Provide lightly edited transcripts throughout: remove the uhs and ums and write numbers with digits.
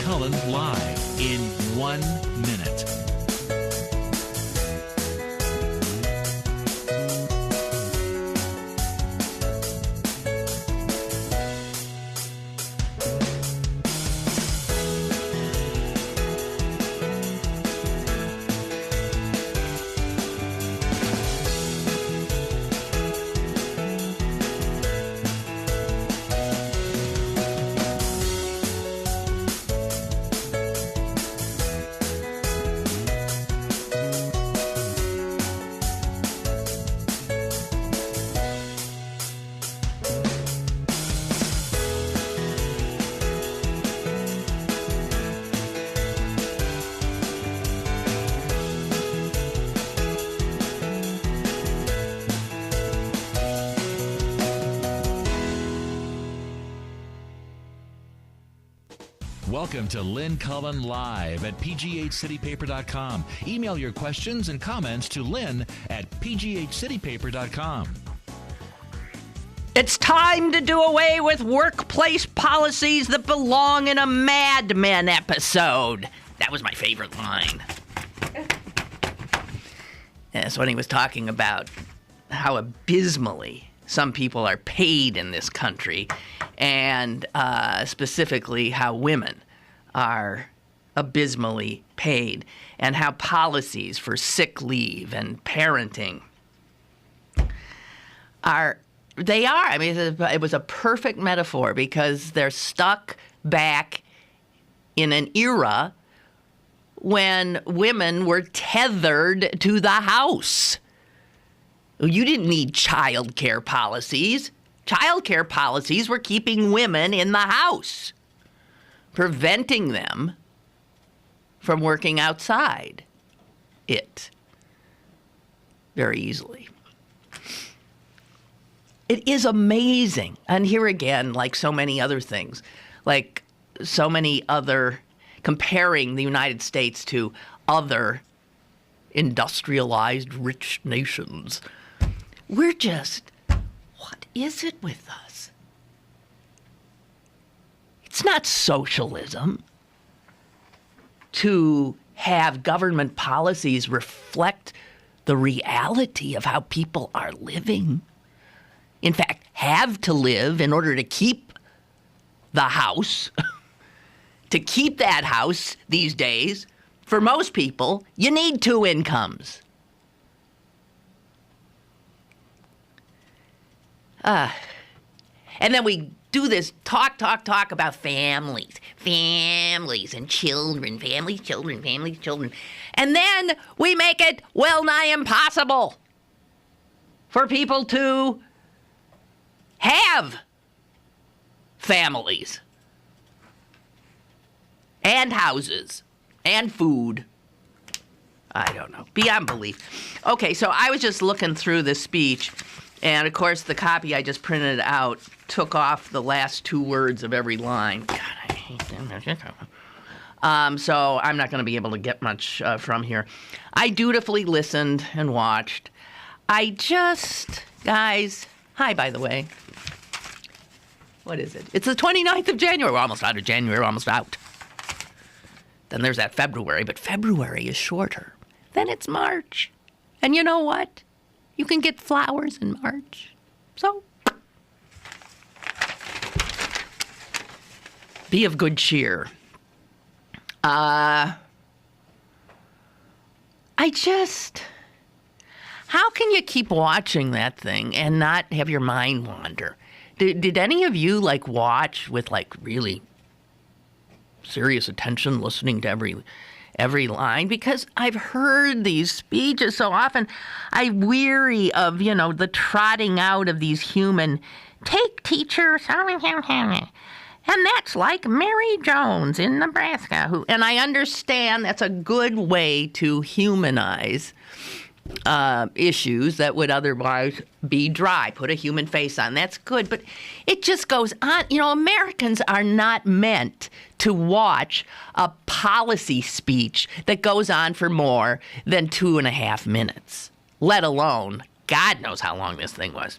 Cullen live in 1 minute. Welcome to Lynn Cullen Live at pghcitypaper.com. Email your questions and comments to Lynn at pghcitypaper.com. It's time to do away with workplace policies that belong in a Mad Men episode. That was my favorite line. That's when he was talking about how abysmally some people are paid in this country, and specifically how women are abysmally paid, and how policies for sick leave and parenting are. I mean, it was a perfect metaphor because they're stuck back in an era when women were tethered to the house. You didn't need child care policies. Child care policies were keeping women in the house, preventing them from working outside it very easily. It is amazing. And here again, like so many other things, like so many other, comparing the United States to other industrialized rich nations, we're just, what is it with us? It's not socialism to have government policies reflect the reality of how people are living. In fact, have to live in order to keep the house. To keep that house these days, for most people, you need 2 incomes. And then we do this talk about families and children, families, children. And then we make it well nigh impossible for people to have families and houses and food. I don't know. Beyond belief. Okay, so I was just looking through this speech, and of course the copy I just printed out took off the last 2 words of every line. God, I hate them. So I'm not going to be able to get much from here. I dutifully listened and watched. Guys, hi, by the way. What is it? It's the 29th of January. We're almost out of January. We're almost out. Then there's that February, but February is shorter. Then it's March. And you know what? You can get flowers in March. So, be of good cheer. How can you keep watching that thing and not have your mind wander? Did any of you, watch with, really serious attention, listening to every line? Because I've heard these speeches so often, I weary of, the trotting out of these human, take teachers, and that's like Mary Jones in Nebraska. And I understand that's a good way to humanize issues that would otherwise be dry. Put a human face on. That's good. But it just goes on. Americans are not meant to watch a policy speech that goes on for more than 2.5 minutes, let alone God knows how long this thing was.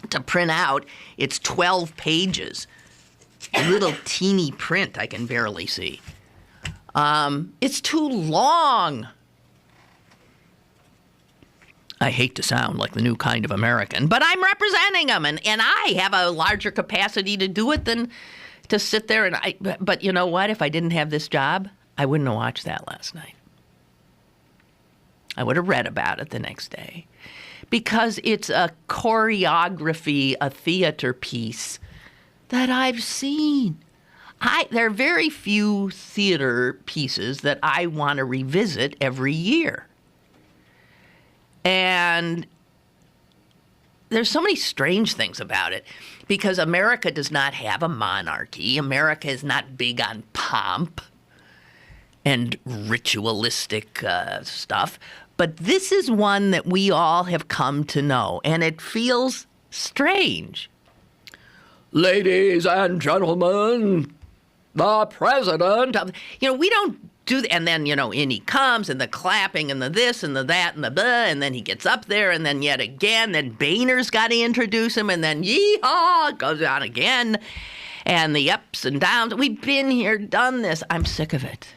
To print out, it's 12 pages. little teeny print I can barely see. It's too long. I hate to sound like the new kind of American, but I'm representing them, and I have a larger capacity to do it than to sit there and but you know what? If I didn't have this job, I wouldn't have watched that last night. I would have read about it the next day. Because it's a choreography, a theater piece that I've seen. There are very few theater pieces that I want to revisit every year. And there's so many strange things about it because America does not have a monarchy. America is not big on pomp and ritualistic stuff. But this is one that we all have come to know, and it feels strange. Ladies and gentlemen, the president of... we don't do... And then, in he comes, and the clapping, and the this, and the that, and the blah, and then he gets up there, and then yet again, then Boehner's got to introduce him, and then yee-haw, goes on again, and the ups and downs. We've been here, done this. I'm sick of it.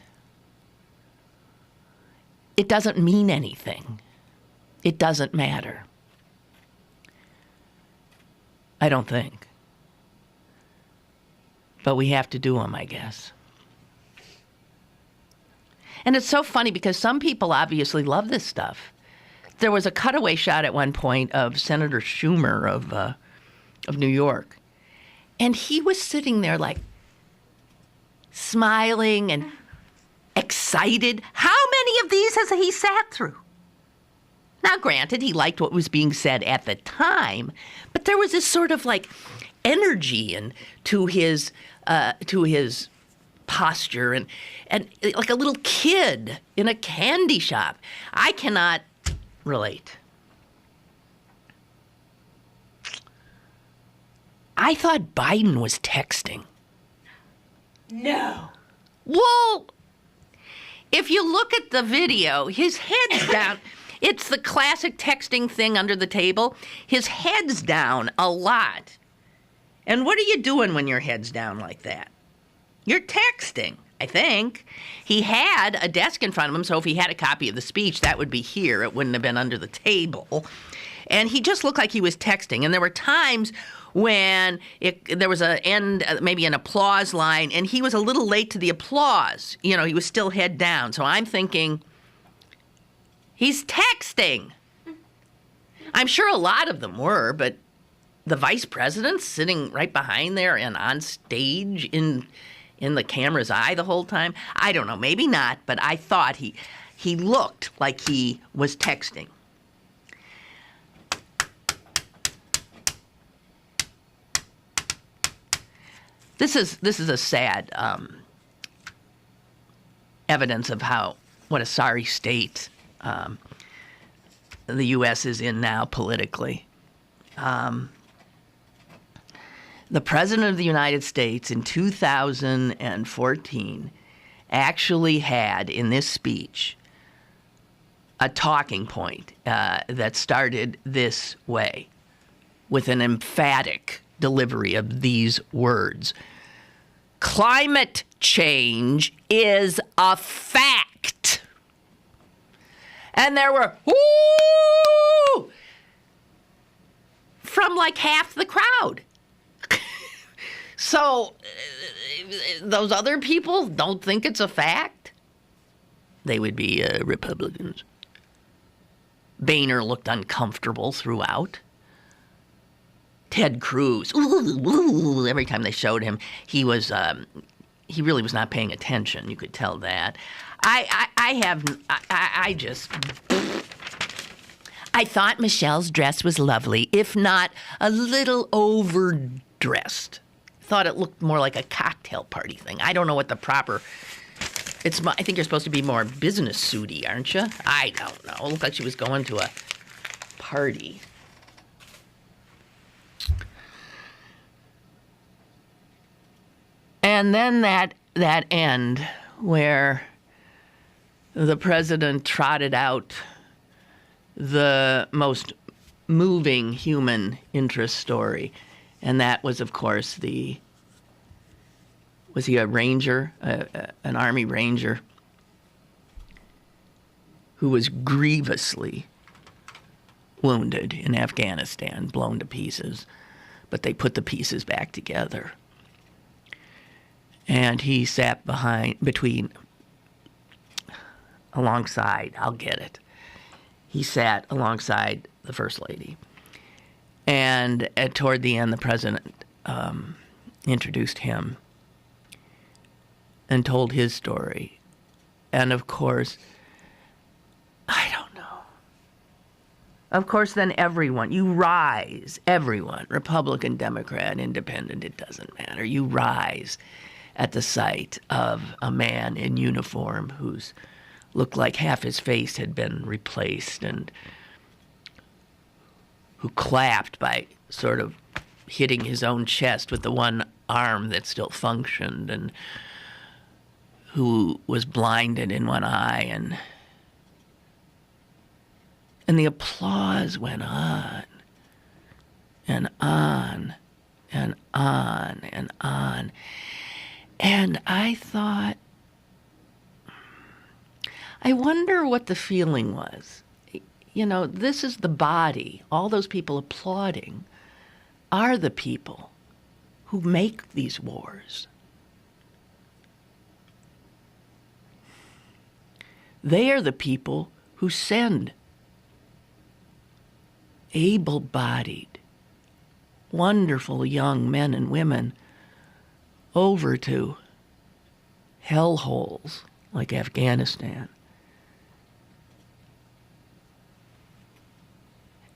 It doesn't mean anything. It doesn't matter. I don't think. But we have to do them, I guess. And it's so funny because some people obviously love this stuff. There was a cutaway shot at one point of Senator Schumer of New York. And he was sitting there like smiling and excited. How many of these has he sat through? Now, granted, he liked what was being said at the time, but there was this sort of like energy and to his posture and like a little kid in a candy shop. I cannot relate. I thought Biden was texting. No. Well, if you look at the video, his head's down. It's the classic texting thing under the table. His head's down a lot. And what are you doing when your head's down like that? You're texting, I think. He had a desk in front of him, so if he had a copy of the speech, that would be here. It wouldn't have been under the table. And he just looked like he was texting. And there were times when there was maybe an applause line, and he was a little late to the applause. He was still head down. So I'm thinking, he's texting. I'm sure a lot of them were, but the vice president's sitting right behind there and on stage in the camera's eye the whole time. I don't know, maybe not, but I thought he looked like he was texting. This is a sad evidence of what a sorry state the U.S. is in now politically. The President of the United States in 2014 actually had in this speech a talking point that started this way with an emphatic delivery of these words. Climate change is a fact. And there were, whoo, from like half the crowd. So those other people don't think it's a fact? They would be Republicans. Boehner looked uncomfortable throughout. Ted Cruz, ooh, every time they showed him, he really was not paying attention. You could tell that. I thought Michelle's dress was lovely, if not a little overdressed. Thought it looked more like a cocktail party thing. I don't know what the proper... I think you're supposed to be more business suity, aren't you? I don't know. It looked like she was going to a party. And then that end where the president trotted out the most moving human interest story. And that was, of course, the was he a ranger, an Army ranger, who was grievously wounded in Afghanistan, blown to pieces, but they put the pieces back together. And he sat alongside, I'll get it. He sat alongside the First Lady. And toward the end, the president introduced him and told his story. And of course, I don't know. Of course, then everyone, Republican, Democrat, Independent, it doesn't matter. You rise at the sight of a man in uniform who's looked like half his face had been replaced and who clapped by sort of hitting his own chest with the one arm that still functioned, and who was blinded in one eye, and the applause went on and on and on and on. And I thought, I wonder what the feeling was. You know, this is the body. All those people applauding are the people who make these wars. They are the people who send able-bodied, wonderful young men and women over to hellholes like Afghanistan.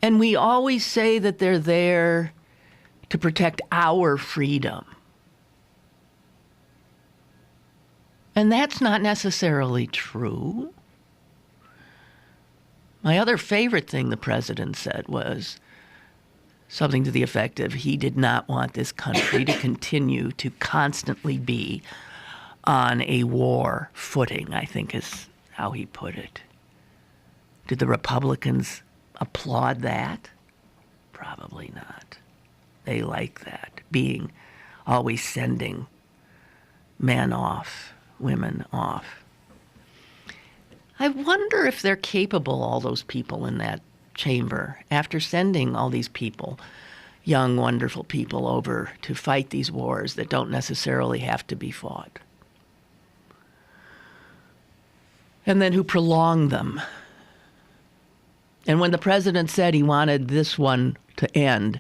And we always say that they're there to protect our freedom. And that's not necessarily true. My other favorite thing the president said was something to the effect of he did not want this country to continue to constantly be on a war footing, I think is how he put it. Did the Republicans applaud that? Probably not. They like that, being always sending men off, women off. I wonder if they're capable, all those people in that chamber, after sending all these people, young, wonderful people over to fight these wars that don't necessarily have to be fought, and then who prolong them. And when the president said he wanted this one to end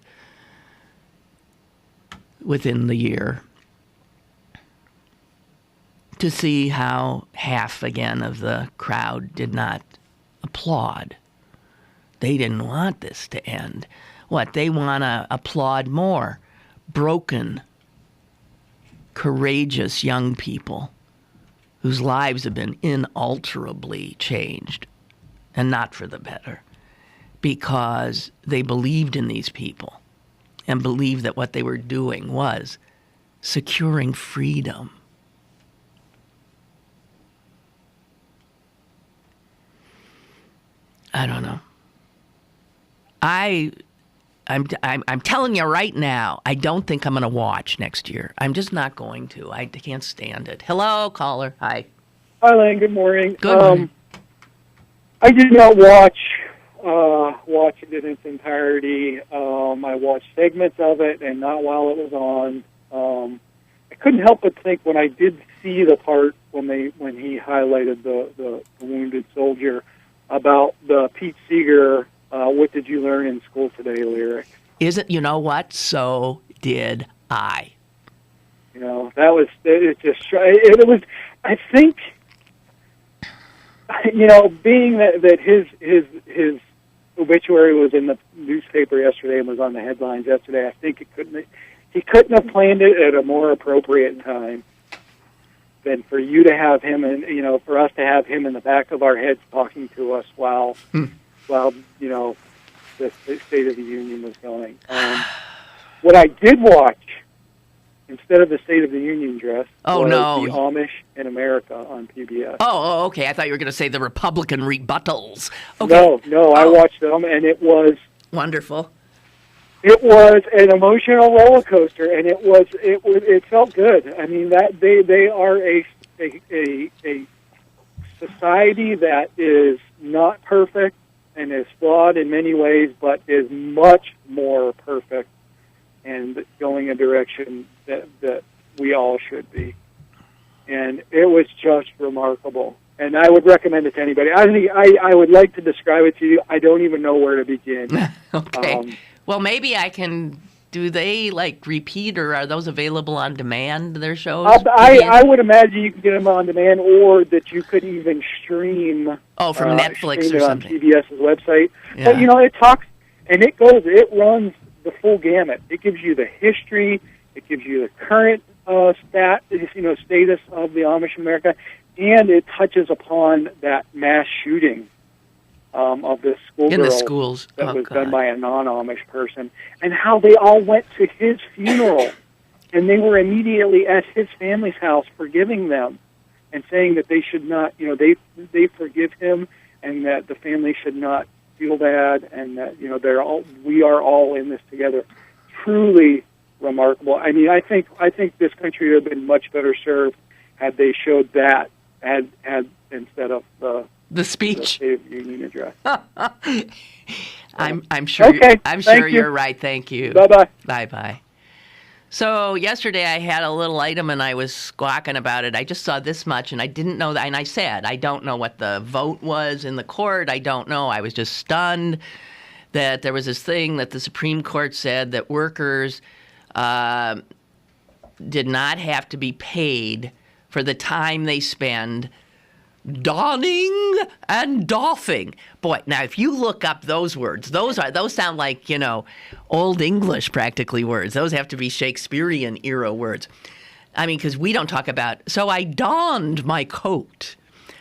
within the year, to see how half, again, of the crowd did not applaud. They didn't want this to end. What, they want to applaud more broken, courageous young people whose lives have been inalterably changed, and not for the better, because they believed in these people and believed that what they were doing was securing freedom. I don't know. I'm telling you right now, I don't think I'm going to watch next year. I'm just not going to. I can't stand it. Hello, caller. Hi. Hi, Lynn. Good morning. Good morning. I did not watch it in its entirety. I watched segments of it, and not while it was on. I couldn't help but think when I did see the part when he highlighted the wounded soldier about the Pete Seeger, "What did you learn in school today?" lyric. You know what? So did I. You know, it was, I think, you know, being that his obituary was in the newspaper yesterday and was on the headlines yesterday, I think he couldn't have planned it at a more appropriate time than for you to have him, and you know, for us to have him in the back of our heads talking to us while you know, the State of the Union was going. What I did watch instead of the State of the Union dress was the Amish in America on PBS. Oh, okay. I thought you were going to say the Republican rebuttals. Okay. No, I watched them, and it was wonderful. It was an emotional roller coaster, and it felt good. I mean, that they are a society that is not perfect and is flawed in many ways, but is much more perfect and going a direction that we all should be. And it was just remarkable. And I would recommend it to anybody. I would like to describe it to you. I don't even know where to begin. Okay. Well, maybe I can. Do they repeat, or are those available on demand? Their shows. I would imagine you can get them on demand, or that you could even stream. Oh, from Netflix or something. On CBS's website. Yeah. But it talks and it runs the full gamut. It gives you the history. It gives you the current status of the Amish in America, and it touches upon that mass shooting of this schoolgirl in the schools that was done by a non-Amish person, and how they all went to his funeral, and they were immediately at his family's house forgiving them, and saying that they should not, they forgive him, and that the family should not feel bad, and that we are all in this together. Truly remarkable. I mean, I think this country would have been much better served had they showed that had instead of the speech, the State of the Union address. I'm sure. Okay, I'm sure you. You're right. Thank you. Bye-bye. Bye-bye. So yesterday I had a little item and I was squawking about it. I just saw this much and I didn't know that. And I said, I don't know what the vote was in the court. I don't know. I was just stunned that there was this thing that the Supreme Court said that workers did not have to be paid for the time they spend donning and doffing. Boy, now if you look up those words, those sound like, Old English practically words. Those have to be Shakespearean era words. I mean, because we don't talk about, so I donned my coat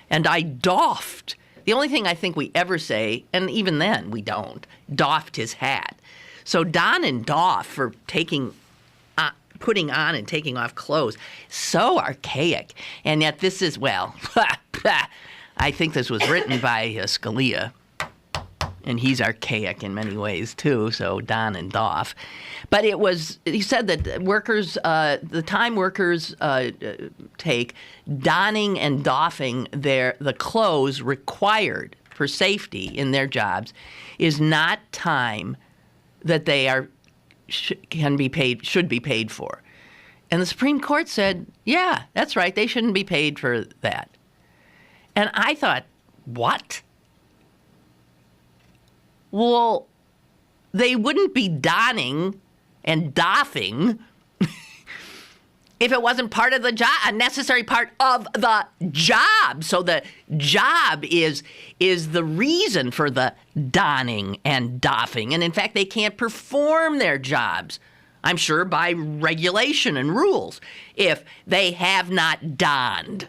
and I doffed. The only thing I think we ever say, and even then we don't, doffed his hat. So don and doff for putting on and taking off clothes, so archaic. And yet this is, I think this was written by Scalia, and he's archaic in many ways too, so don and doff. But he said that workers, the time workers take donning and doffing the clothes required for safety in their jobs is not time that they should be paid for. And the Supreme Court said, yeah, that's right, they shouldn't be paid for that. And I thought, what? Well, they wouldn't be donning and doffing if it wasn't part of the job, a necessary part of the job. So the job is the reason for the donning and doffing. And in fact, they can't perform their jobs, I'm sure, by regulation and rules, if they have not donned.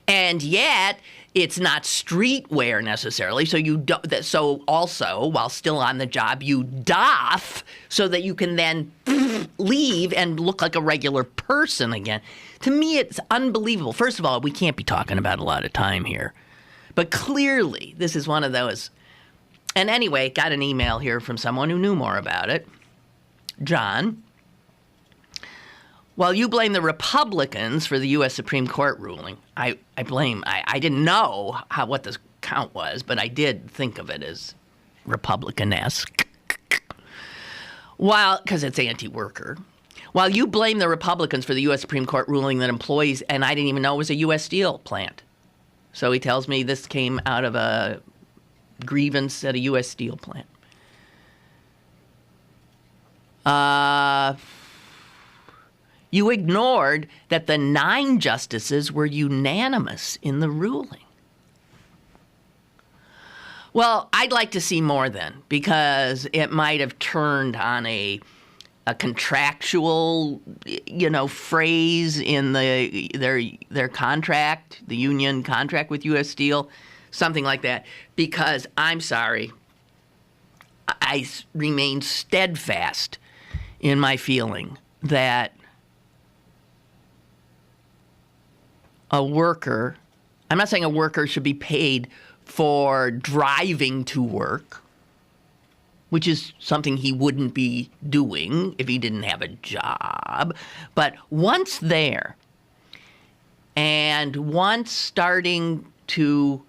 And yet, it's not streetwear necessarily, so you do, so also, while still on the job, you doff so that you can then leave and look like a regular person again. To me, it's unbelievable. First of all, we can't be talking about a lot of time here. But clearly, this is one of those. And anyway, got an email here from someone who knew more about it. John, while you blame the Republicans for the U.S. Supreme Court ruling, I didn't know what the count was, but I did think of it as Republican-esque. Because it's anti-worker. While you blame the Republicans for the U.S. Supreme Court ruling that employees, and I didn't even know it was a U.S. Steel plant. So he tells me this came out of a grievance at a U.S. Steel plant. You ignored that the 9 justices were unanimous in the ruling. Well, I'd like to see more then, because it might have turned on a contractual, phrase in their contract, the union contract with U.S. Steel, something like that. Because I'm sorry, I remain steadfast in my feeling that a worker, I'm not saying a worker should be paid for driving to work, which is something he wouldn't be doing if he didn't have a job. But once there, and once starting to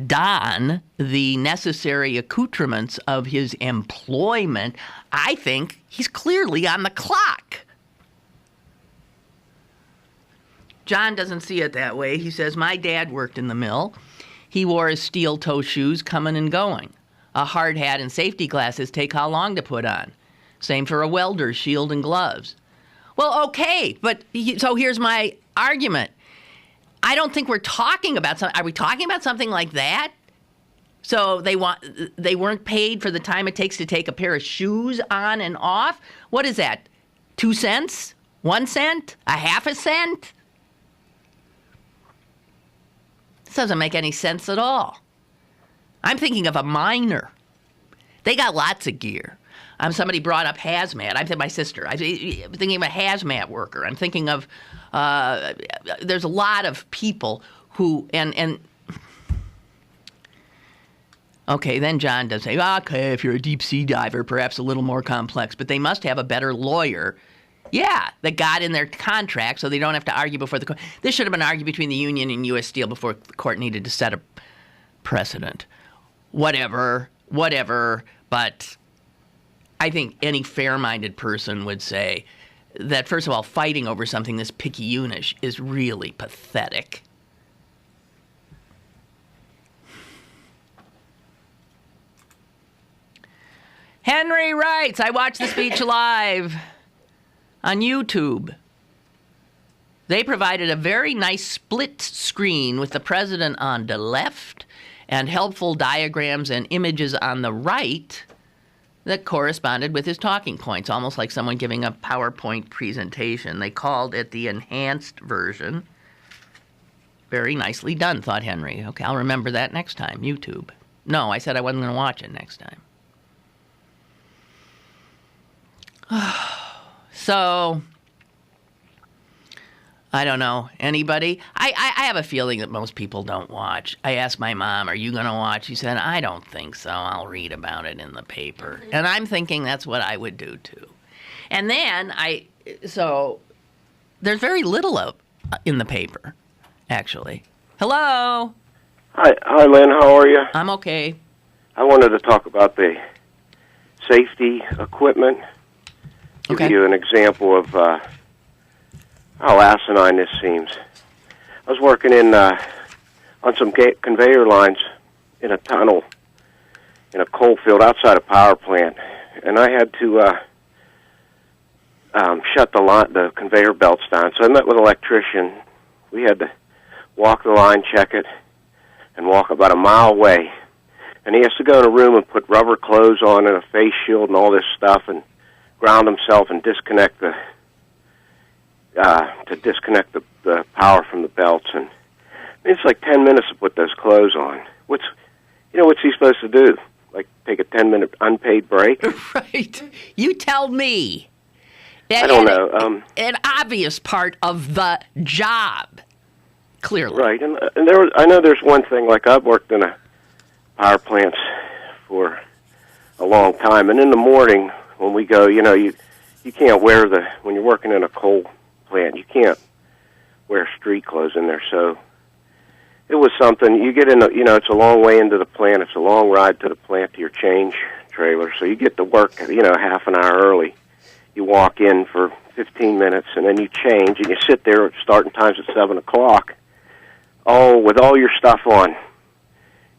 don the necessary accoutrements of his employment, I think he's clearly on the clock. John doesn't see it that way. He says, my dad worked in the mill. He wore his steel-toe shoes coming and going. A hard hat and safety glasses take how long to put on? Same for a welder's shield and gloves. Well, okay, but so here's my argument. I don't think we're talking about something. Are we talking about something like that? So they weren't paid for the time it takes to take a pair of shoes on and off? What is that? 2 cents? 1 cent? A half a cent? This doesn't make any sense at all. I'm thinking of a miner. They got lots of gear. Somebody brought up hazmat. I'm thinking my sister. I'm thinking of a hazmat worker. I'm thinking of there's a lot of people who and okay. Then John does say, okay, if you're a deep sea diver, perhaps a little more complex, but they must have a better lawyer. Yeah, that got in their contract so they don't have to argue before the court. This should have been argued between the union and U.S. Steel before the court needed to set a precedent. Whatever, but I think any fair-minded person would say that, first of all, fighting over something this picayunish is really pathetic. Henry writes, I watched the speech live on YouTube. They provided a very nice split screen with the president on the left and helpful diagrams and images on the right that corresponded with his talking points, almost like someone giving a PowerPoint presentation. They called it the enhanced version. Very nicely done, thought Henry. Okay, I'll remember that next time. YouTube. No, I said I wasn't going to watch it next time. So, I don't know. Anybody? I have a feeling that most people don't watch. I asked my mom, are you going to watch? She said, I don't think so. I'll read about it in the paper. And I'm thinking that's what I would do, too. And then so there's very little of in the paper, actually. Hello? Hi, Lynn. How are you? I'm okay. I wanted to talk about the safety equipment. Give you an example of how asinine this seems. I was working on some conveyor lines in a tunnel in a coal field outside a power plant, and I had to shut the conveyor belts down. So I met with an electrician. We had to walk the line, check it, and walk about a mile away. And he has to go in a room and put rubber clothes on and a face shield and all this stuff, and ground himself and disconnect the power from the belts. And it's like 10 minutes to put those clothes on. What's he supposed to do? Like take a 10-minute unpaid break? Right. You tell me. I don't know. An obvious part of the job, clearly. Right. And I know there's one thing. Like I've worked in a power plants for a long time, and in the morning when we go, you can't wear when you're working in a coal plant, you can't wear street clothes in there. So it was something. You get in it's a long way into the plant. It's a long ride to the plant to your change trailer. So you get to work, half an hour early. You walk in for 15 minutes, and then you change, and you sit there. Starting times at 7 o'clock, with all your stuff on.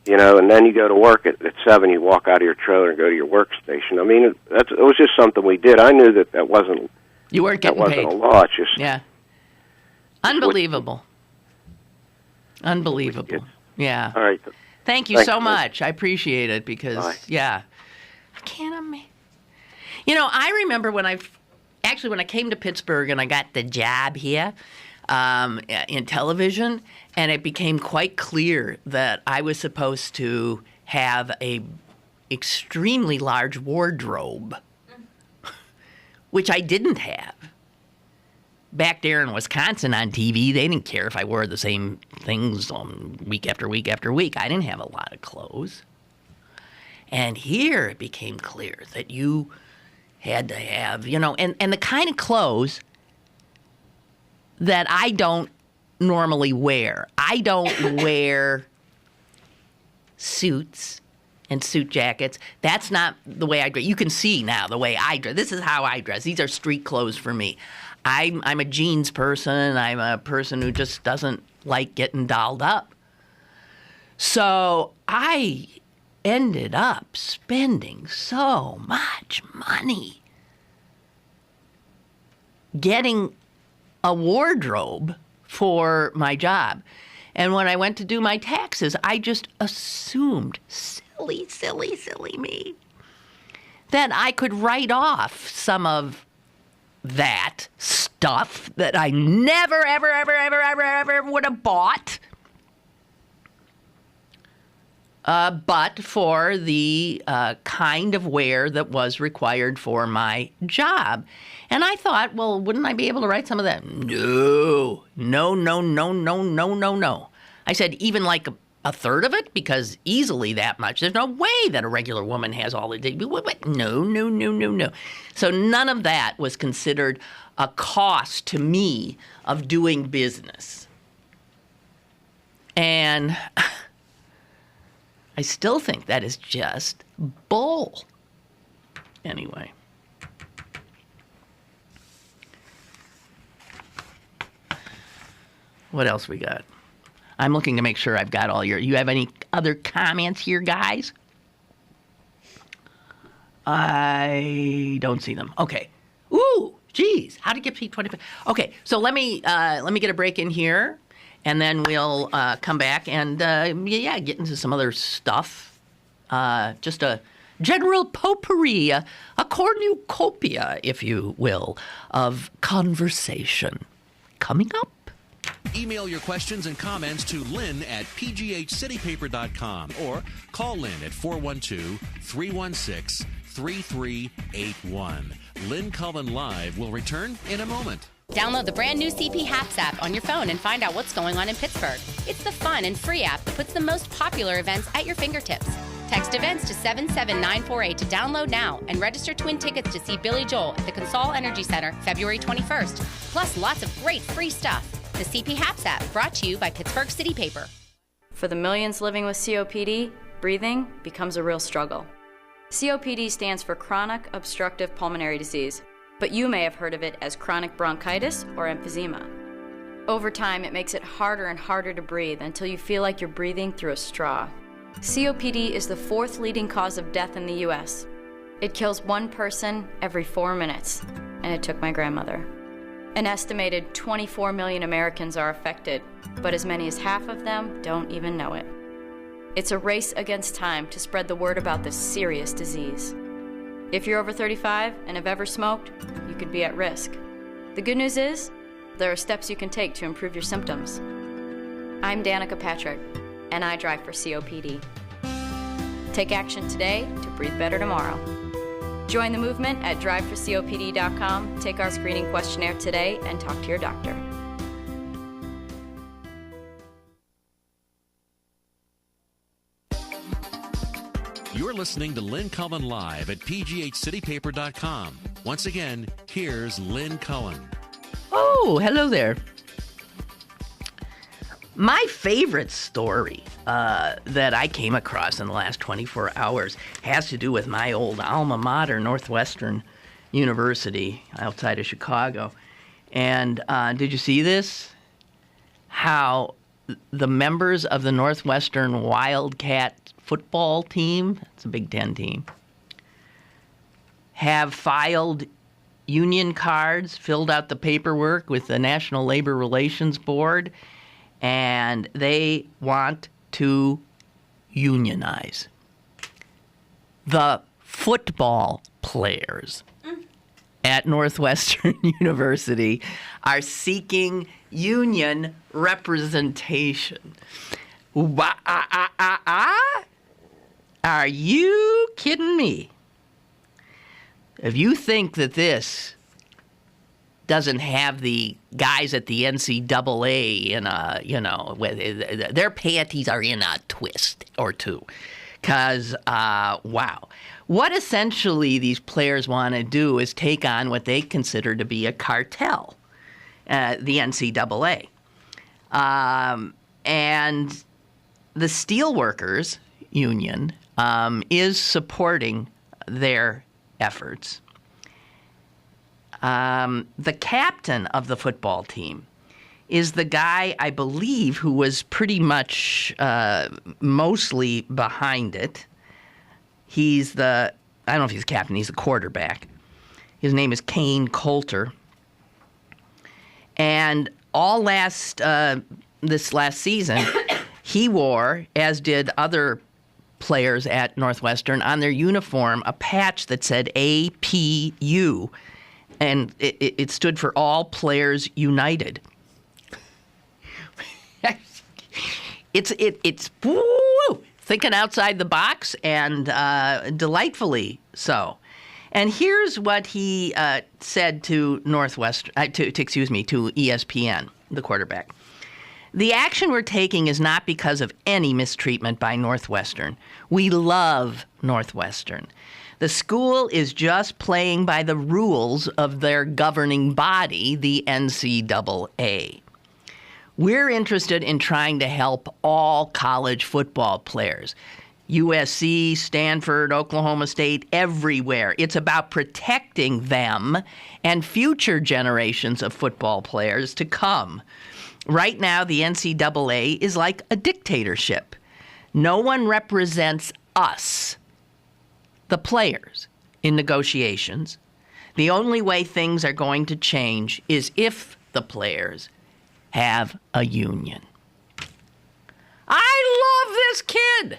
And then you go to work at 7, you walk out of your trailer and go to your workstation. I mean, it was just something we did. I knew that wasn't... You weren't getting paid. That wasn't a law. It's just... Yeah. Unbelievable. Unbelievable. Yeah. All right. Thank you so much. I appreciate it because, Bye. I can't imagine. I remember when I came to Pittsburgh and I got the job here in television, and it became quite clear that I was supposed to have a extremely large wardrobe, which I didn't have. Back there in Wisconsin on TV, they didn't care if I wore the same things week after week after week. I didn't have a lot of clothes. And here it became clear that you had to have, and the kind of clothes that I don't normally wear. I don't wear suits and suit jackets. That's not the way I dress. You can see now the way I dress. This is how I dress. These are street clothes for me. I'm a jeans person. I'm a person who just doesn't like getting dolled up. So I ended up spending so much money getting a wardrobe for my job. And when I went to do my taxes, I just assumed, silly me, that I could write off some of that stuff that I never, ever would have bought. But for the kind of wear that was required for my job. And I thought, well, wouldn't I be able to write some of that? No. I said, even like a third of it? Because easily that much. There's no way that a regular woman has all the... No. So none of that was considered a cost to me of doing business. And I still think that is just bull. Anyway. What else we got? I'm looking to make sure I've got all your... You have any other comments here, guys? I don't see them. Okay. Ooh, geez. How to get P25. Okay, so let me get a break in here, and then we'll come back and, get into some other stuff. Just a general potpourri, a cornucopia, if you will, of conversation. Coming up. Email your questions and comments to Lynn at pghcitypaper.com or call Lynn at 412-316-3381. Lynn Cullen Live will return in a moment. Download the brand new CP Haps app on your phone and find out what's going on in Pittsburgh. It's the fun and free app that puts the most popular events at your fingertips. Text events to 77948 to download now and register twin tickets to see Billy Joel at the Consol Energy Center February 21st. Plus lots of great free stuff. The CP Haps app, brought to you by Pittsburgh City Paper. For the millions living with COPD, breathing becomes a real struggle. COPD stands for chronic obstructive pulmonary disease, but you may have heard of it as chronic bronchitis or emphysema. Over time, it makes it harder and harder to breathe until you feel like you're breathing through a straw. COPD is the fourth leading cause of death in the U.S. It kills one person every 4 minutes, and it took my grandmother. An estimated 24 million Americans are affected, but as many as half of them don't even know it. It's a race against time to spread the word about this serious disease. If you're over 35 and have ever smoked, you could be at risk. The good news is, there are steps you can take to improve your symptoms. I'm Danica Patrick, and I drive for COPD. Take action today to breathe better tomorrow. Join the movement at driveforcopd.com, take our screening questionnaire today, and talk to your doctor. You're listening to Lynn Cullen Live at pghcitypaper.com. Once again, here's Lynn Cullen. Oh, hello there. My favorite story that I came across in the last 24 hours has to do with my old alma mater, Northwestern University, outside of Chicago. And did you see this? How the members of the Northwestern Wildcat football team, it's a Big Ten team, have filed union cards, filled out the paperwork with the National Labor Relations Board, and they want to unionize. The football players at Northwestern University are seeking union representation. Are you kidding me? If you think that this doesn't have the guys at the NCAA in a, their panties are in a twist or two. Because, wow. What essentially these players want to do is take on what they consider to be a cartel, the NCAA. And the Steelworkers Union is supporting their efforts. The captain of the football team is the guy, I believe, who was pretty much mostly behind it. He's I don't know if he's the captain, he's the quarterback. His name is Kane Coulter. And all this last season, he wore, as did other players at Northwestern, on their uniform a patch that said APU. And it stood for All Players United. It's woo, thinking outside the box and delightfully so. And here's what he said to Northwestern, to ESPN, the quarterback. The action we're taking is not because of any mistreatment by Northwestern. We love Northwestern. The school is just playing by the rules of their governing body, the NCAA. We're interested in trying to help all college football players. USC, Stanford, Oklahoma State, everywhere. It's about protecting them and future generations of football players to come. Right now, the NCAA is like a dictatorship. No one represents us, the players, in negotiations. The only way things are going to change is if the players have a union. I love this kid.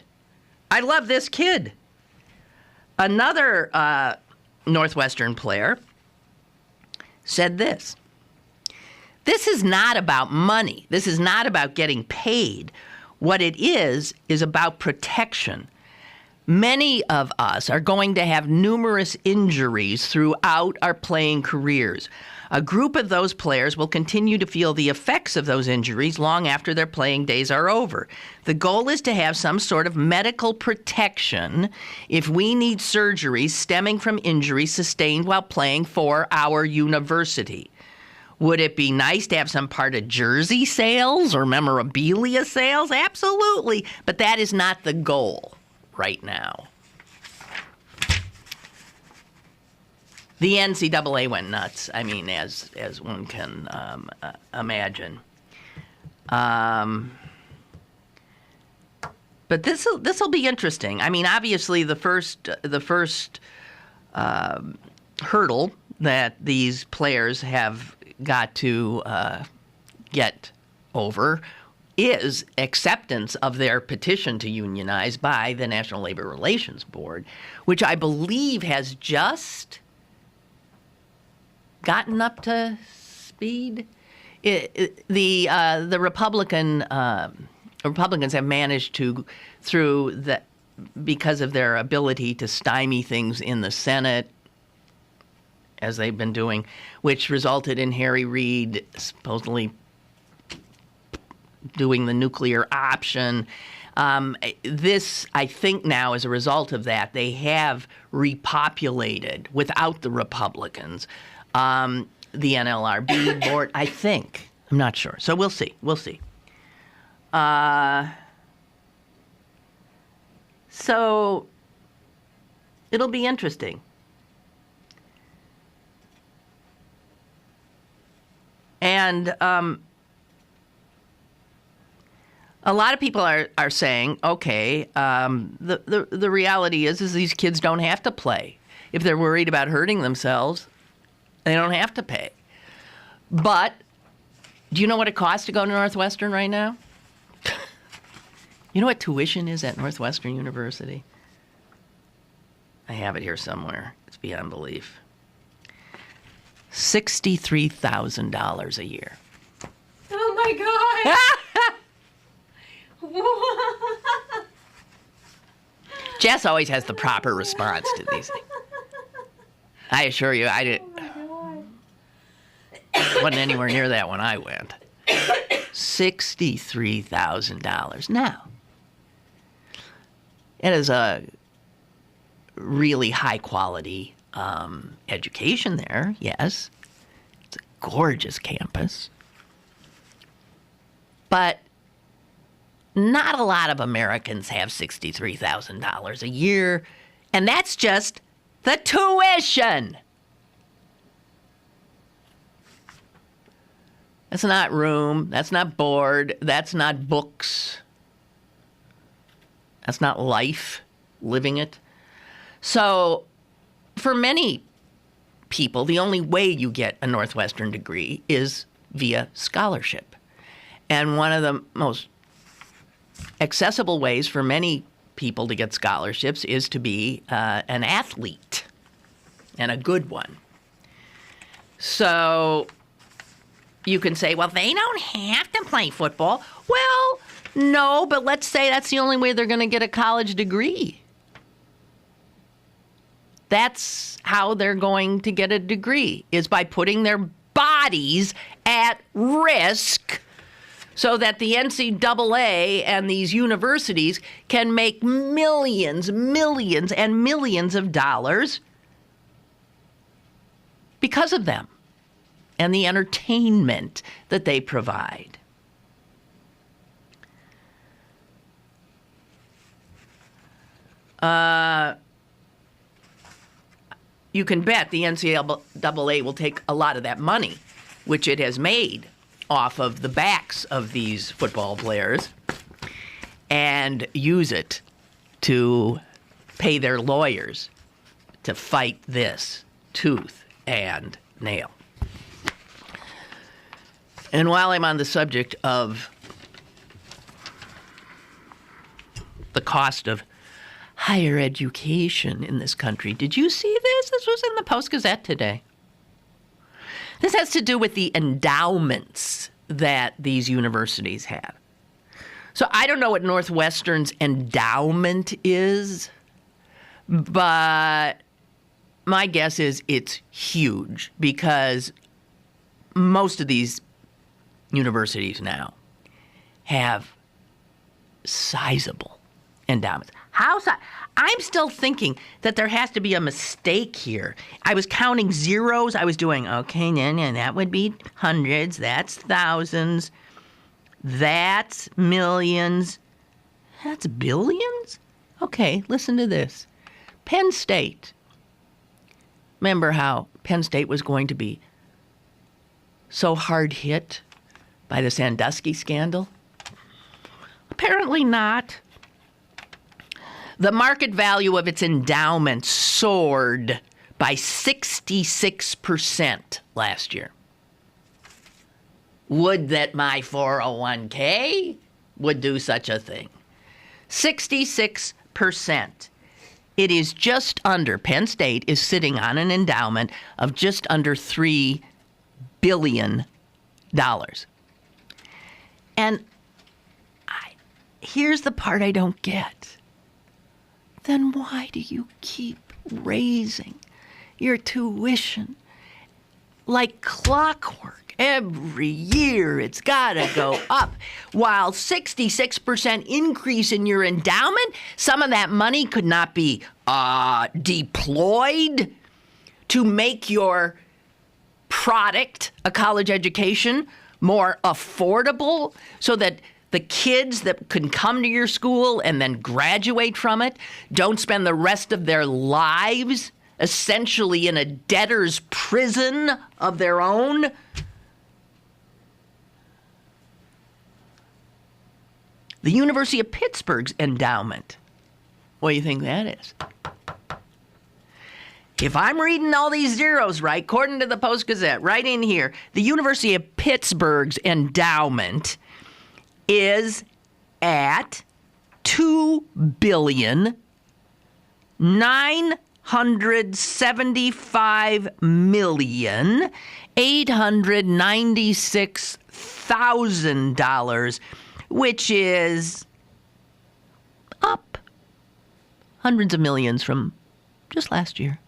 I love this kid. Another Northwestern player said this. This is not about money. This is not about getting paid. What it is about protection. Many of us are going to have numerous injuries throughout our playing careers. A group of those players will continue to feel the effects of those injuries long after their playing days are over. The goal is to have some sort of medical protection if we need surgery stemming from injuries sustained while playing for our university. Would it be nice to have some part of jersey sales or memorabilia sales? Absolutely. But that is not the goal right now. The NCAA went nuts. I mean, as one can imagine. But this will be interesting. I mean, obviously, the first hurdle that these players have got to get over is acceptance of their petition to unionize by the National Labor Relations Board, which I believe has just gotten up to speed. The Republicans have managed to, because of their ability to stymie things in the Senate, as they've been doing, which resulted in Harry Reid supposedly doing the nuclear option. This, I think now, as a result of that, they have repopulated, without the Republicans, the NLRB board, I think. I'm not sure. So we'll see. We'll see. So it'll be interesting. And a lot of people are saying, okay, the reality is these kids don't have to play. If they're worried about hurting themselves, they don't have to pay. But do you know what it costs to go to Northwestern right now? You know what tuition is at Northwestern University? I have it here somewhere. It's beyond belief. $63,000 a year. Oh my God! Jess always has the proper response to these things. I assure you, I didn't. Wasn't anywhere near that when I went. $63,000. Now, It is a really high quality education there, yes. It's a gorgeous campus. But not a lot of Americans have $63,000 a year, and that's just the tuition. That's not room, that's not board, that's not books. That's not life, living it. So, for many people, the only way you get a Northwestern degree is via scholarship. And one of the most accessible ways for many people to get scholarships is to be an athlete, and a good one. So, you can say, well, they don't have to play football. Well, no, but let's say that's the only way they're going to get a college degree. That's how they're going to get a degree, is by putting their bodies at risk so that the NCAA and these universities can make millions, millions, and millions of dollars because of them and the entertainment that they provide. You can bet the NCAA will take a lot of that money, which it has made off of the backs of these football players, and use it to pay their lawyers to fight this tooth and nail. And while I'm on the subject of the cost of higher education in this country, did you see this? This was in the Post-Gazette today. This has to do with the endowments that these universities have. So I don't know what Northwestern's endowment is, but my guess is it's huge, because most of these universities now have sizable endowments. I'm still thinking that there has to be a mistake here. I was counting zeros. I was doing, okay, that would be hundreds. That's thousands. That's millions. That's billions? Okay, listen to this. Penn State. Remember how Penn State was going to be so hard hit by the Sandusky scandal? Apparently not. The market value of its endowment soared by 66% last year. Would that my 401k would do such a thing. 66%. It is just under, Penn State is sitting on an endowment of just under $3 billion. And here's the part I don't get. Then why do you keep raising your tuition like clockwork? Every year it's got to go up. While 66% increase in your endowment, some of that money could not be deployed to make your product, a college education, more affordable, so that the kids that can come to your school and then graduate from it don't spend the rest of their lives essentially in a debtor's prison of their own. The University of Pittsburgh's endowment. What do you think that is? If I'm reading all these zeros right, according to the Post-Gazette, right in here, the University of Pittsburgh's endowment is at $2,975,896,000, which is up hundreds of millions from just last year.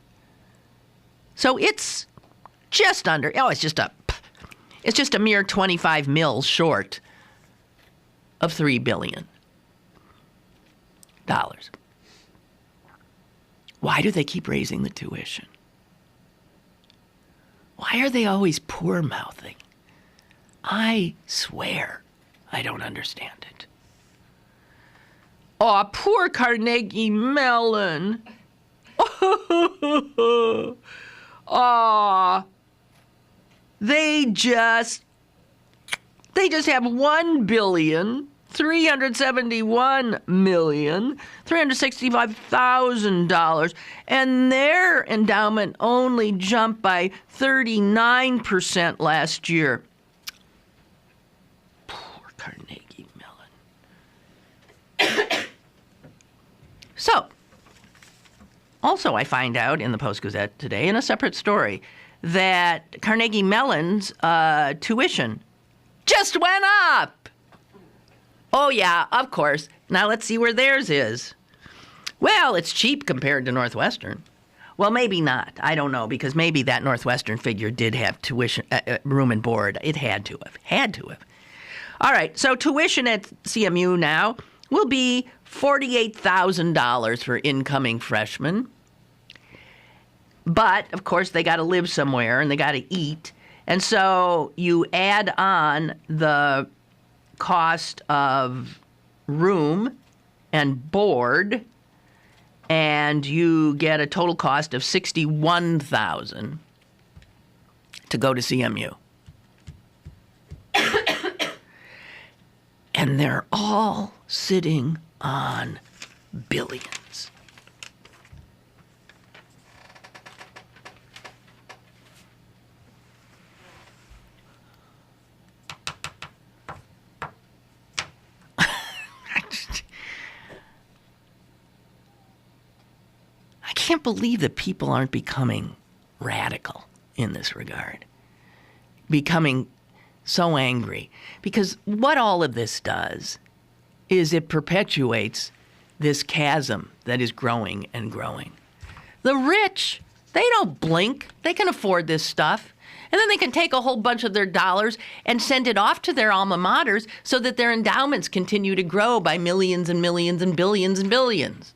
So it's just under, it's just a mere 25 mils short of $3 billion. Why do they keep raising the tuition? Why are they always poor-mouthing? I swear I don't understand it. Oh, poor Carnegie Mellon. Oh, they just have $1,371,365,000, and their endowment only jumped by 39% last year. Poor Carnegie Mellon. So, also I find out in the Post-Gazette today, in a separate story, that Carnegie Mellon's tuition just went up. Oh, yeah, of course. Now let's see where theirs is. Well, it's cheap compared to Northwestern. Well, maybe not. I don't know, because maybe that Northwestern figure did have tuition, room and board. It had to have. All right, so tuition at CMU now will be $48,000 for incoming freshmen. But, of course, they got to live somewhere and they got to eat. And so you add on the cost of room and board, and you get a total cost of $61,000 to go to CMU. And they're all sitting on billions. I can't believe that people aren't becoming radical in this regard, becoming so angry. Because what all of this does is it perpetuates this chasm that is growing and growing. The rich, they don't blink. They can afford this stuff. And then they can take a whole bunch of their dollars and send it off to their alma maters so that their endowments continue to grow by millions and millions and billions and billions.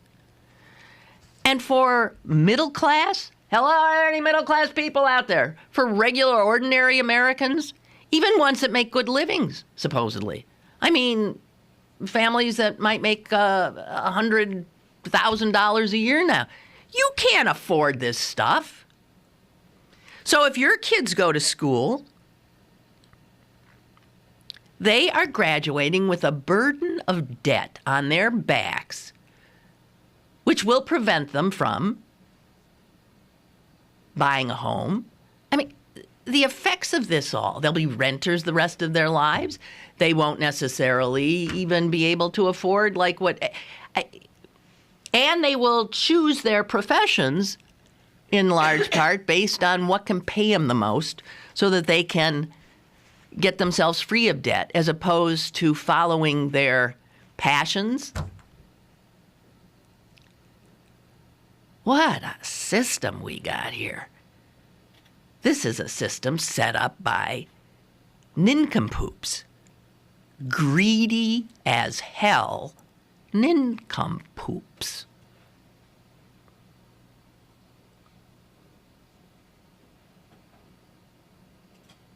And for middle class, hello, are there any middle class people out there? For regular, ordinary Americans, even ones that make good livings, supposedly. I mean, families that might make $100,000 a year now. You can't afford this stuff. So if your kids go to school, they are graduating with a burden of debt on their backs, which will prevent them from buying a home. I mean, the effects of this all, they'll be renters the rest of their lives. They won't necessarily even be able to afford and they will choose their professions in large part based on what can pay them the most so that they can get themselves free of debt as opposed to following their passions. What a system we got here. This is a system set up by nincompoops. Greedy as hell nincompoops.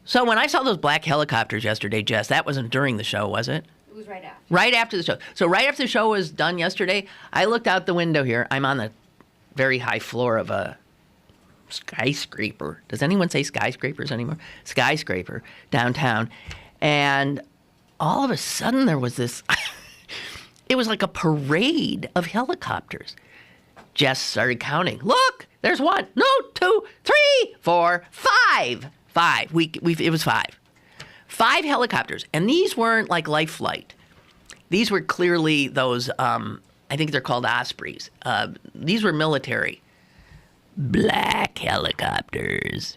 So when I saw those black helicopters yesterday, Jess, that wasn't during the show, was it? It was right after. Right after the show. So right after the show was done yesterday, I looked out the window here. I'm on the very high floor of a skyscraper. Does anyone say skyscrapers anymore? Skyscraper downtown. And all of a sudden there was this, it was like a parade of helicopters. Jess started counting. Look, there's 1, 2, 3, 4, 5. 5. It was 5. 5 helicopters. And these weren't like life flight. These were clearly those, I think they're called Ospreys. These were military. Black helicopters.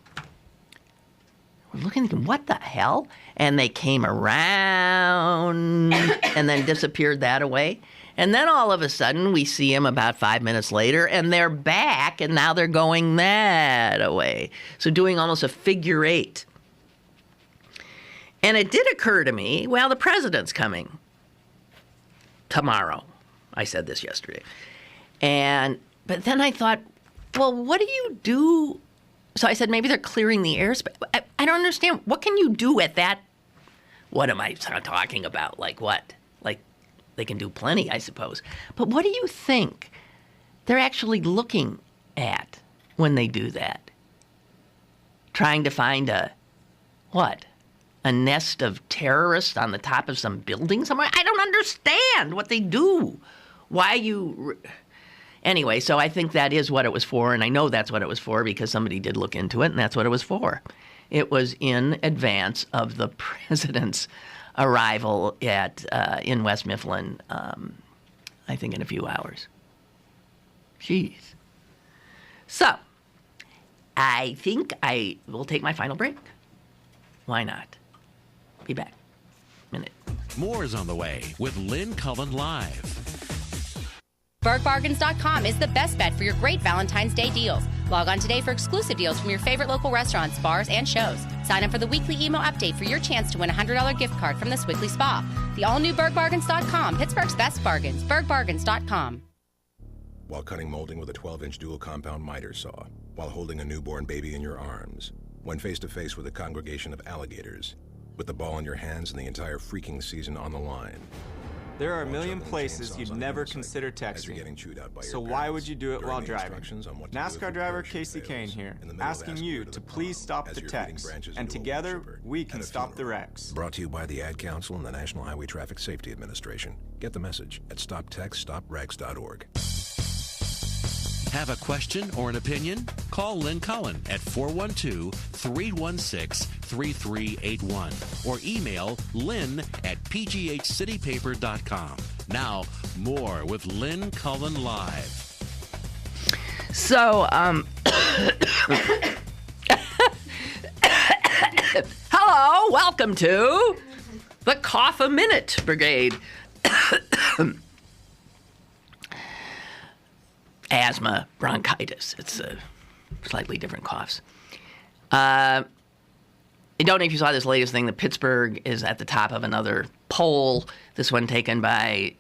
We're looking, what the hell? And they came around and then disappeared that away. And then all of a sudden we see them about 5 minutes later and they're back and now they're going that away. So doing almost a figure 8. And it did occur to me, well, the president's coming tomorrow. I said this yesterday. And But then I thought, well, what do you do? So I said, maybe they're clearing the airspace. I don't understand. What can you do at that? What am I talking about? Like what? Like they can do plenty, I suppose. But what do you think they're actually looking at when they do that? Trying to find a nest of terrorists on the top of some building somewhere? I don't understand what they do. Why you... Anyway, so I think that is what it was for, and I know that's what it was for because somebody did look into it, and that's what it was for. It was in advance of the president's arrival in West Mifflin, I think in a few hours. Jeez. So, I think I will take my final break. Why not? Be back. Minute. More is on the way with Lynn Cullen Live. BergBargains.com is the best bet for your great Valentine's Day deals. Log on today for exclusive deals from your favorite local restaurants, bars, and shows. Sign up for the weekly email update for your chance to win a $100 gift card from the Swickley Spa. The all-new BergBargains.com, Pittsburgh's best bargains. BergBargains.com. While cutting molding with a 12-inch dual compound miter saw, while holding a newborn baby in your arms, when face-to-face with a congregation of alligators, with the ball in your hands and the entire freaking season on the line. There are a million places you'd never consider texting, so why would you do it while driving? NASCAR driver Casey Kane here, asking you to please stop the text, and together we can stop the wrecks. Brought to you by the Ad Council and the National Highway Traffic Safety Administration. Get the message at stoptextstopwrecks.org. Have a question or an opinion? Call Lynn Cullen at 412-316-3381 or email lynn@pghcitypaper.com. Now, more with Lynn Cullen Live. So, hello, welcome to the Cough a Minute Brigade. Asthma, bronchitis. It's slightly different coughs. I don't know if you saw this latest thing that Pittsburgh is at the top of another poll, this one taken by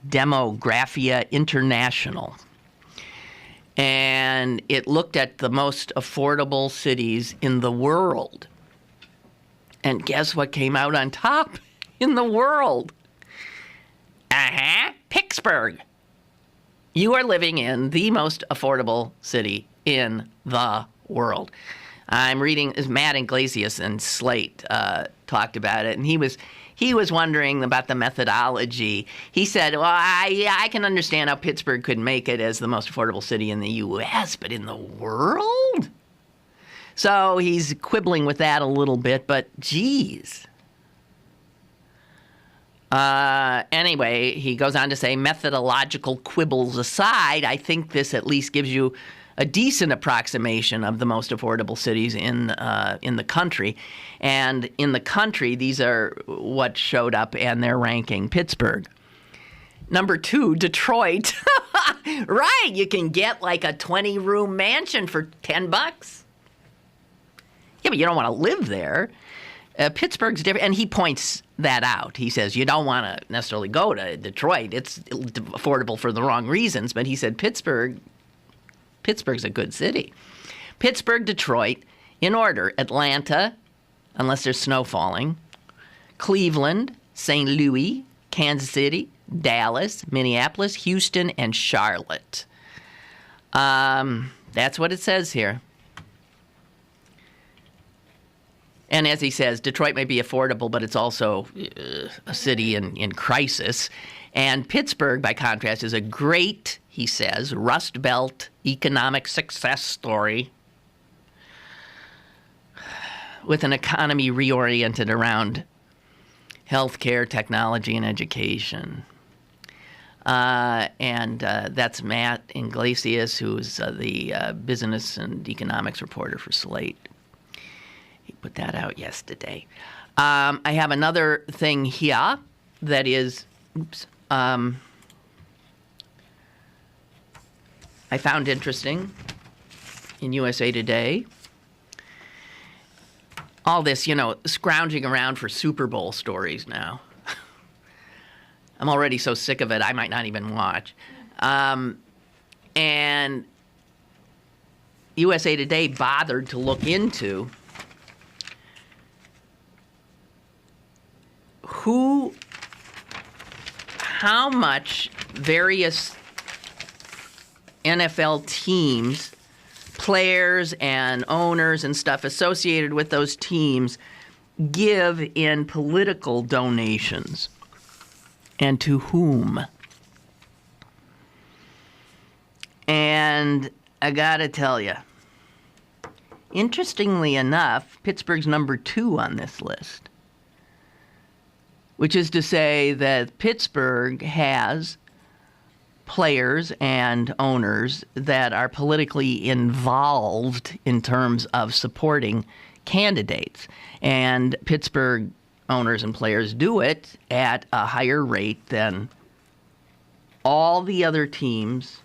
Demographia International. And it looked at the most affordable cities in the world. And guess what came out on top in the world? Pittsburgh. You are living in the most affordable city in the world. I'm reading, Matt Iglesias and Slate talked about it, and he was wondering about the methodology. He said, well, I can understand how Pittsburgh could make it as the most affordable city in the U.S., but in the world? So he's quibbling with that a little bit, but geez. Anyway, he goes on to say, methodological quibbles aside, I think this at least gives you a decent approximation of the most affordable cities in the country. And in the country, these are what showed up, and they're ranking Pittsburgh. Number 2, Detroit. Right, you can get like a 20-room mansion for $10. Yeah, but you don't want to live there. Pittsburgh's different, and he points that out. He says you don't want to necessarily go to Detroit. It's affordable for the wrong reasons, but he said Pittsburgh's a good city. Pittsburgh, Detroit, in order: Atlanta, unless there's snow falling, Cleveland, St. Louis, Kansas City, Dallas, Minneapolis, Houston, and Charlotte. That's what it says here. And as he says, Detroit may be affordable, but it's also a city in crisis. And Pittsburgh, by contrast, is a great, he says, Rust Belt economic success story with an economy reoriented around healthcare, technology, and education. And that's Matt Iglesias, who's the business and economics reporter for Slate. He put that out yesterday. I have another thing here that is, I found interesting in USA Today. All this, scrounging around for Super Bowl stories now. I'm already so sick of it, I might not even watch. And USA Today bothered to look into how much various NFL teams, players and owners and stuff associated with those teams give in political donations, and to whom. And I gotta tell you, interestingly enough, Pittsburgh's number 2 on this list, which is to say that Pittsburgh has players and owners that are politically involved in terms of supporting candidates. And Pittsburgh owners and players do it at a higher rate than all the other teams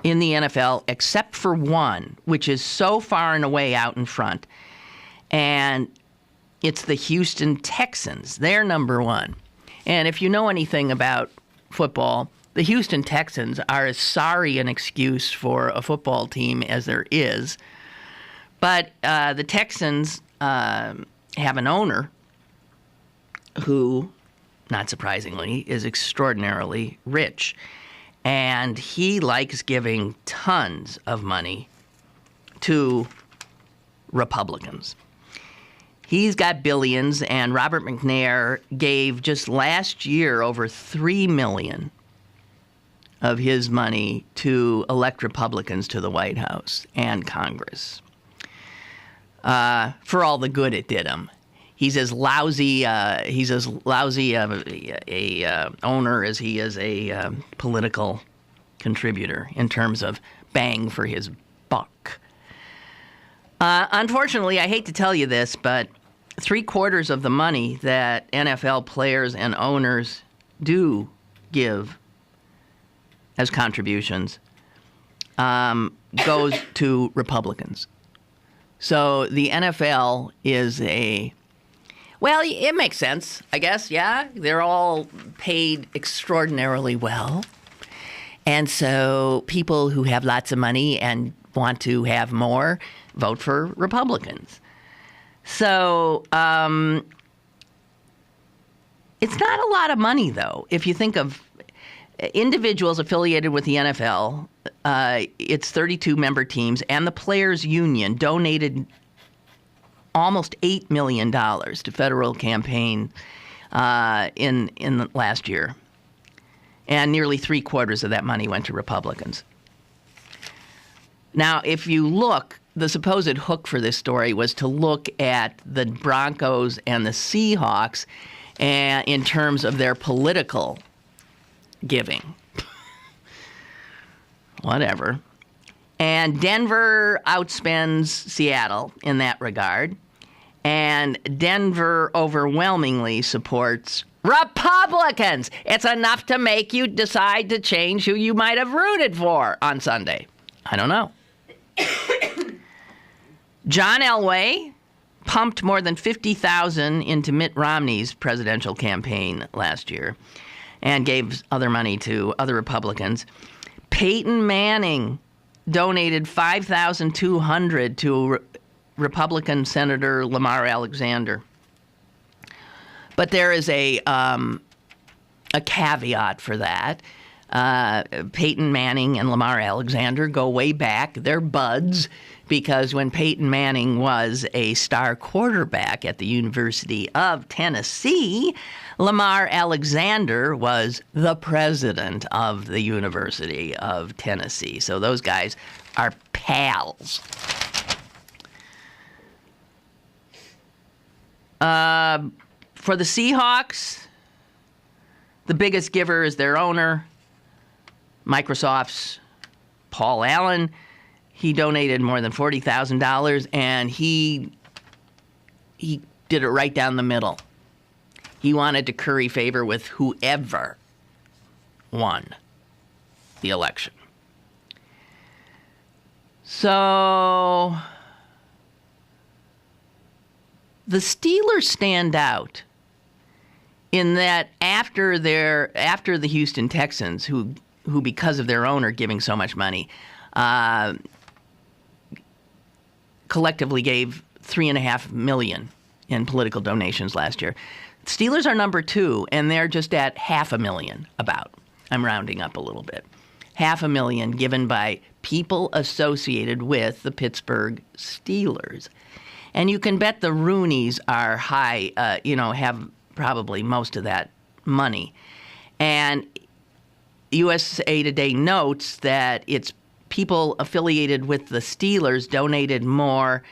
in the NFL, except for one, which is so far and away out in front. And it's the Houston Texans. They're number 1. And if you know anything about football, the Houston Texans are as sorry an excuse for a football team as there is. But the Texans have an owner who, not surprisingly, is extraordinarily rich. And he likes giving tons of money to Republicans. He's got billions, and Robert McNair gave just last year over $3 million of his money to elect Republicans to the White House and Congress for all the good it did him. He's as lousy a owner as he is a political contributor in terms of bang for his buck. Unfortunately, I hate to tell you this, but 3/4 of the money that NFL players and owners do give as contributions goes to Republicans. So the NFL is well, it makes sense, I guess, yeah. They're all paid extraordinarily well. And so people who have lots of money and want to have more vote for Republicans. So it's not a lot of money, though. If you think of individuals affiliated with the NFL, it's 32 member teams, and the Players Union donated almost $8 million to federal campaign in the last year. And nearly 3/4 of that money went to Republicans. Now, if you look, the supposed hook for this story was to look at the Broncos and the Seahawks in terms of their political giving. Whatever. And Denver outspends Seattle in that regard. And Denver overwhelmingly supports Republicans. It's enough to make you decide to change who you might have rooted for on Sunday. I don't know. John Elway pumped more than $50,000 into Mitt Romney's presidential campaign last year and gave other money to other Republicans. Peyton Manning donated $5,200 to Republican Senator Lamar Alexander. But there is a caveat for that. Peyton Manning and Lamar Alexander go way back. They're buds because when Peyton Manning was a star quarterback at the University of Tennessee, Lamar Alexander was the president of the University of Tennessee. So those guys are pals. For the Seahawks, the biggest giver is their owner, Microsoft's Paul Allen. He donated more than $40,000, and he did it right down the middle. He wanted to curry favor with whoever won the election. So the Steelers stand out in that after the Houston Texans, who who, because of their owner giving so much money, collectively gave $3.5 million in political donations last year. Steelers are number 2, and they're just at $500,000 about. I'm rounding up a little bit. $500,000 given by people associated with the Pittsburgh Steelers. And you can bet the Rooneys are high, have probably most of that money. And USA Today notes that it's people affiliated with the Steelers donated more,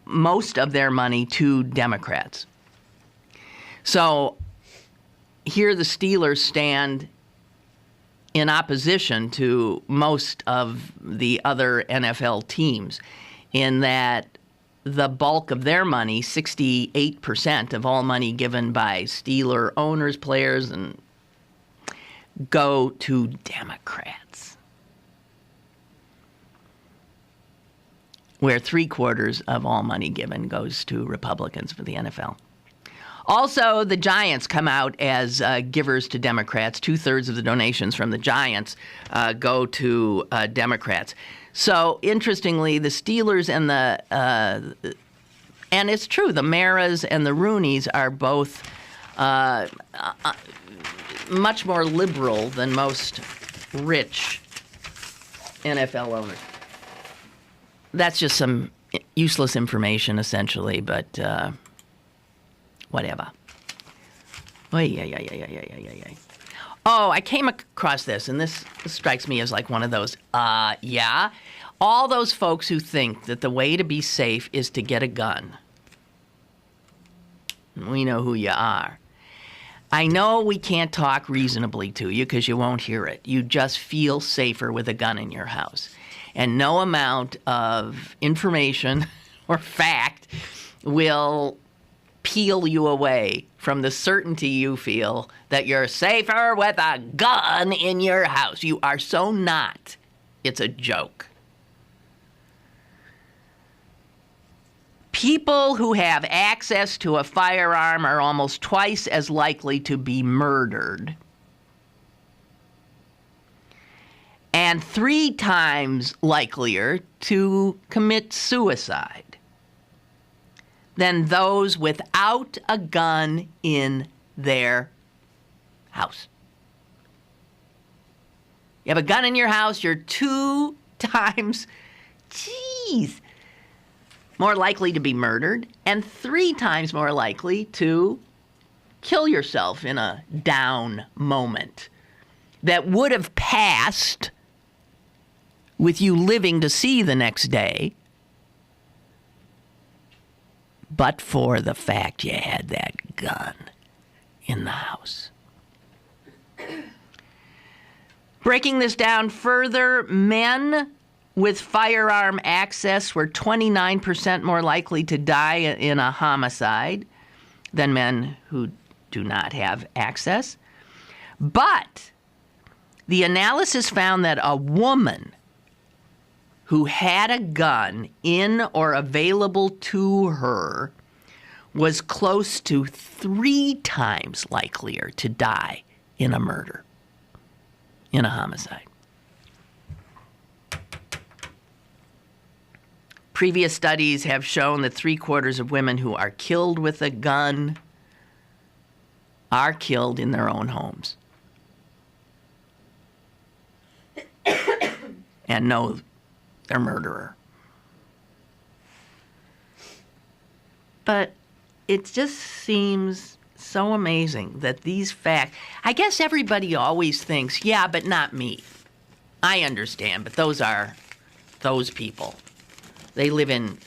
most of their money to Democrats. So here the Steelers stand in opposition to most of the other NFL teams in that the bulk of their money, 68% of all money given by Steeler owners, players, and go to Democrats, where 3/4 of all money given goes to Republicans for the NFL. Also, the Giants come out as givers to Democrats. 2/3 of the donations from the Giants go to Democrats. So, interestingly, the Steelers and and it's true, the Maras and the Rooneys are both much more liberal than most rich NFL owners. That's just some useless information, essentially, but whatever. Oh, I came across this, and this strikes me as like one of those, yeah. All those folks who think that the way to be safe is to get a gun. We know who you are. I know we can't talk reasonably to you because you won't hear it. You just feel safer with a gun in your house. And no amount of information or fact will peel you away from the certainty you feel that you're safer with a gun in your house. You are so not. It's a joke. People who have access to a firearm are almost twice as likely to be murdered and 3 times likelier to commit suicide than those without a gun in their house. You have a gun in your house, you're 2 times, more likely to be murdered and 3 times more likely to kill yourself in a down moment that would have passed with you living to see the next day, but for the fact you had that gun in the house. Breaking this down further, men with firearm access were 29% more likely to die in a homicide than men who do not have access. But the analysis found that a woman who had a gun in or available to her was close to 3 times likelier to die in a murder, in a homicide. Previous studies have shown that 3/4 of women who are killed with a gun are killed in their own homes. And know their murderer. But it just seems so amazing that these facts, I guess everybody always thinks, yeah, but not me. I understand, but those are those people. They live in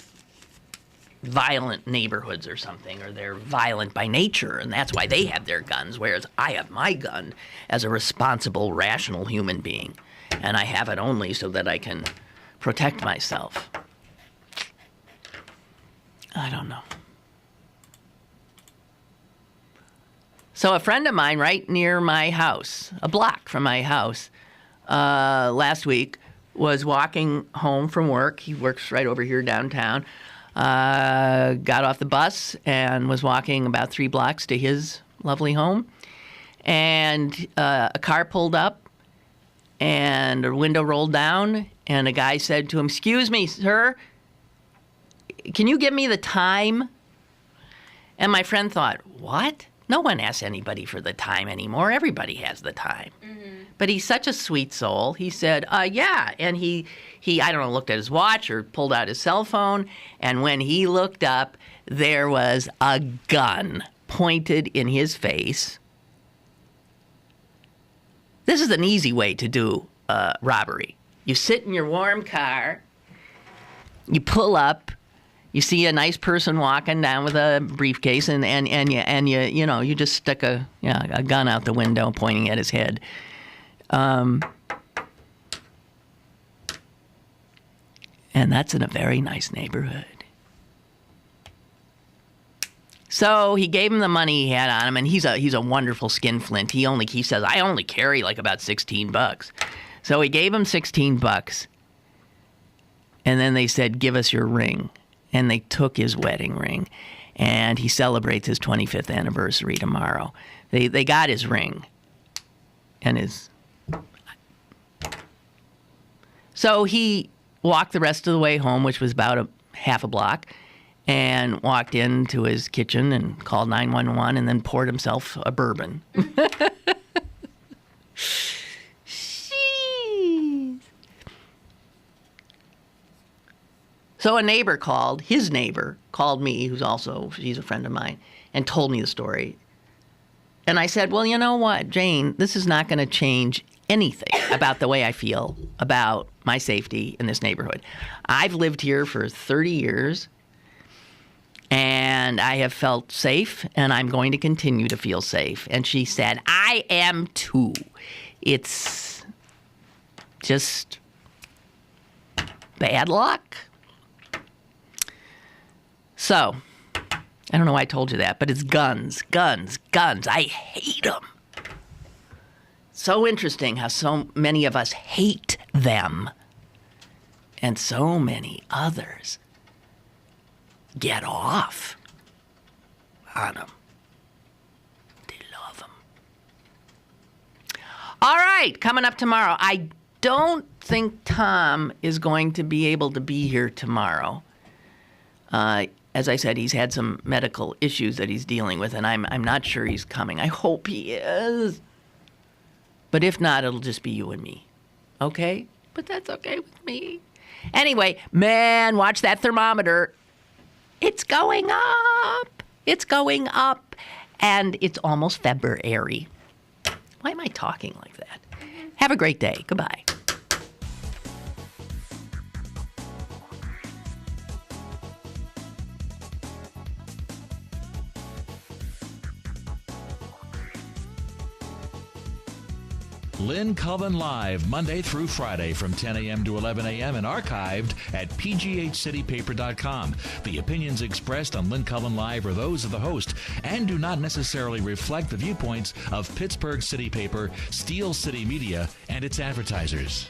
violent neighborhoods or something, or they're violent by nature, and that's why they have their guns, whereas I have my gun as a responsible, rational human being, and I have it only so that I can protect myself. I don't know. So a friend of mine right near my house, a block from my house, last week, was walking home from work. He works right over here downtown. Got off the bus and was walking about 3 blocks to his lovely home. and a car pulled up, and a window rolled down, and a guy said to him, "Excuse me, sir, can you give me the time?" And my friend thought, what? No one asks anybody for the time anymore. Everybody has the time. Mm-hmm. But he's such a sweet soul. He said, yeah. And he, I don't know, looked at his watch or pulled out his cell phone. And when he looked up, there was a gun pointed in his face. This is an easy way to do robbery. You sit in your warm car, you pull up, you see a nice person walking down with a briefcase, and you just stick a gun out the window pointing at his head. And that's in a very nice neighborhood. So he gave him the money he had on him, and he's a wonderful skinflint. He says, I only carry like about $16. So he gave him $16, and then they said, give us your ring. And they took his wedding ring, and he celebrates his 25th anniversary tomorrow. They got his ring, and his. So he walked the rest of the way home, which was about half a block, and walked into his kitchen and called 911, and then poured himself a bourbon. So his neighbor called me, she's a friend of mine, and told me the story. And I said, well, you know what, Jane, this is not going to change anything about the way I feel about my safety in this neighborhood. I've lived here for 30 years, and I have felt safe, and I'm going to continue to feel safe. And she said, I am too. It's just bad luck. So, I don't know why I told you that, but it's guns. I hate them. So interesting how so many of us hate them, and so many others get off on them. They love them. All right, coming up tomorrow. I don't think Tom is going to be able to be here tomorrow. As I said, he's had some medical issues that he's dealing with, and I'm not sure he's coming. I hope he is. But if not, it'll just be you and me. Okay? But that's okay with me. Anyway, man, watch that thermometer. It's going up. It's going up. And it's almost February. Why am I talking like that? Have a great day. Goodbye. Lynn Cullen Live, Monday through Friday from 10 a.m. to 11 a.m. and archived at pghcitypaper.com. The opinions expressed on Lynn Cullen Live are those of the host and do not necessarily reflect the viewpoints of Pittsburgh City Paper, Steel City Media, and its advertisers.